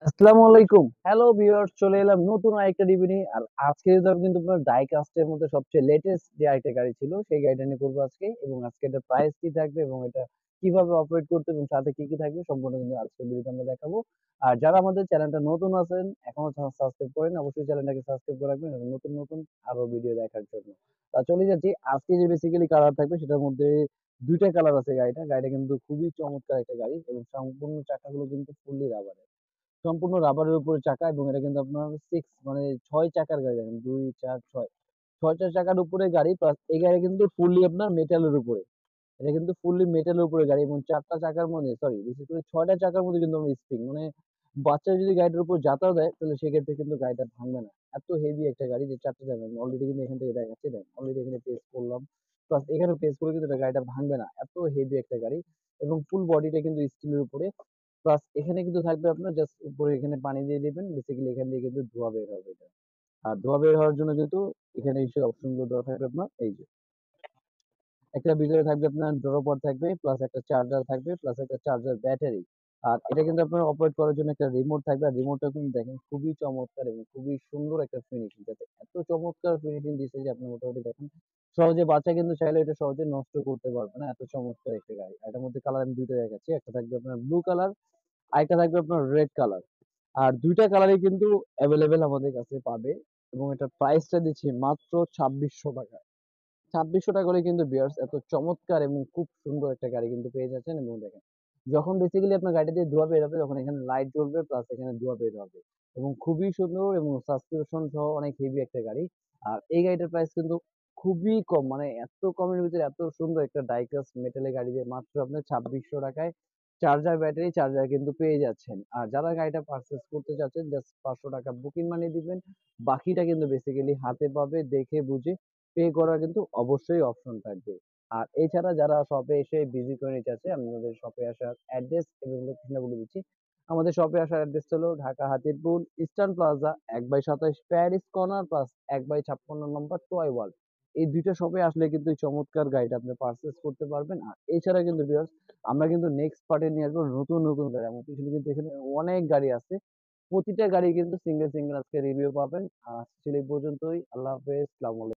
আসসালামু আলাইকুম। Hello viewers, চলে এলাম নতুন আরেকটা রিভিউ নিয়ে। আর আজকে কিন্তু আপনার ডাই কাস্টের মধ্যে সবচেয়ে লেটেস্ট যে আরেকটা গাড়ি ছিল সেই গাড়িটা নিয়ে করবো আজকে। এবং আজকে এটার প্রাইস কি থাকবে এবং এটা কিভাবে অপারেট করতে এবং সাথে কি কি থাকবে সম্পূর্ণ কিন্তু আজকের ভিডিওতে আমরা দেখাবো। আর যারা আমাদের চ্যানেলটা নতুন আছেন এখনো সাবস্ক্রাইব করেন, অবশ্যই চ্যানেলটাকে সাবস্ক্রাইব করে রাখবেন এবং নতুন নতুন আরো ভিডিও দেখার জন্য। তা চলে যাচ্ছি, আজকে যে বেসিক্যালি কালার থাকবে সেটার মধ্যে দুইটা কালার আছে। গাড়িটা কিন্তু খুবই চমৎকার একটা গাড়ি এবং সম্পূর্ণ চাকাগুলো কিন্তু ফুললি রাবার, সম্পূর্ণ রাবারের উপরে চাকা। এবং এটা কিন্তু আপনার 6 মানে 6 চাকার গাড়ি, দেখেন 2 4 6 6টা চাকার উপরে গাড়ি। প্লাস এই গাড়ি কিন্তু ফুললি আপনার মেটালের উপরে, এটা কিন্তু ফুললি মেটালের উপরে গাড়ি। এবং 4টা চাকার মধ্যে, সরি বিশেষ করে 6টা চাকার মধ্যে কিন্তু আমরা স্প্রিং, মানে বাচ্চা যদি গাড়িটার উপর যাতায়াত দেয় তাহলে সেক্ষেত্রে কিন্তু গাড়িটা ভাঙবে না। এত হেভি একটা গাড়ি যে 4টা চাকা, আমি অলরেডি কিন্তু এখান থেকে দেখাচ্ছি, দেখেন অলরেডি এখানে পেস্ট করলাম, প্লাস এখানে পেস্ট করে কিন্তু এটা গাড়িটা ভাঙবে না, এত হেভি একটা গাড়ি। এবং ফুল বডিটা কিন্তু স্টিলের উপরে। প্লাস এখানে কিন্তু থাকবে আপনার জাস্ট উপরে এখানে পানি দিয়ে দিবেন, বেসিক্যালি এখান দিয়ে কিন্তু ধোঁয়া বের হবে এটা। আর ধোঁয়া বের হওয়ার জন্য কিন্তু এখানে এই অপশন গুলো দেওয়া থাকবে আপনার, এই যে একটা ভিতরে থাকবে আপনার ড্রপার থাকবে, প্লাস একটা চার্জার থাকবে, প্লাস একটা চার্জার ব্যাটারি। আর এটা কিন্তু আপনার অপারেট করার জন্য একটা রিমোট থাকবে। আর রিমোটটা কিন্তু দেখেন খুবই চমৎকার এবং খুবই সুন্দর একটা ফিনিশিং, যাতে এত চমৎকার ফিনিশিং দিচ্ছে যে আপনি মোটামুটি দেখেন সহজে বাচ্চা কিন্তু চাইলে এটা সহজে নষ্ট করতে পারবে না, এত চমৎকার একটা গাড়ি। আর এটার মধ্যে কালার আমি দুইটা দেখাচ্ছি, একটা থাকবে আপনার ব্লু কালার, আরেকটা থাকবে আপনার রেড কালার। আর ২ টা কালারই কিন্তু এভেইলেবল আমাদের কাছে পাবে। এবং এটার প্রাইসটা দিচ্ছি মাত্র ৳২৬০০। ৳২৬০০ হলে কিন্তু ভিউয়ার্স এত চমৎকার এবং খুব সুন্দর একটা গাড়ি কিন্তু পেয়ে যাচ্ছেন। এবং দেখেন যখন বেসিক্যালি আপনার গাড়িটা দিয়ে ধোঁয়া বের হবে তখন এখানে লাইট জ্বলবে, প্লাস এখানে ধোঁয়া বের হবে এবং খুবই সুন্দর এবং সাসপেনশন সহ অনেক হেভি একটা গাড়ি। আর এই গাড়িটার প্রাইস কিন্তু খুবই কম, মানে এত কমের ভিতরে এত সুন্দর একটা ডাইকাস্ট মেটালের গাড়ি দিয়ে মাত্র আপনার ৳২৬০০ চার্জার ব্যাটারি চার্জার কিন্তু পেয়ে যাচ্ছেন। আর যারা গাড়িটা পারচেজ করতে চাচ্ছেন জাস্ট ৳৫০০ বুকিং মানি দিবেন। বাকিটা কিন্তু বেসিক্যালি হাতে পাবে, দেখে বুঝে পে করার কিন্তু অবশ্যই অপশন থাকবে। আর এছাড়া যারা শপে এসে ভিজিট করে নিতে চাচ্ছে, আমি আমাদের শপে আসার অ্যাড্রেস এবং লোকেশনটা বলে দিচ্ছি। আমাদের শপে আসার অ্যাড্রেসটা হলো ঢাকা হাতিরপুল ইস্টার্ন প্লাজা ১/২৭ প্যারিস কর্নার প্লাস ১/৫৬ নম্বর টয় ওয়ার্ল্ড। এই ২ টা শপে আসলে কিন্তু এই চমৎকার গাড়িটা আপনি পারচেজ করতে পারবেন। আর এছাড়া কিন্তু ভিউয়ার্স আমরা কিন্তু নেক্সট পার্টে নিয়ে আসবো নতুন, নতুন গাড়ি। আমার পিছনে কিন্তু এখানে অনেক গাড়ি আছে। প্রতিটা গাড়ি কিন্তু সিঙ্গেল, সিঙ্গেল আজকে রিভিউ পাবেন। আজকে ছিল এই পর্যন্তই। আল্লাহ হাফেজ। আসসালামু আলাইকুম।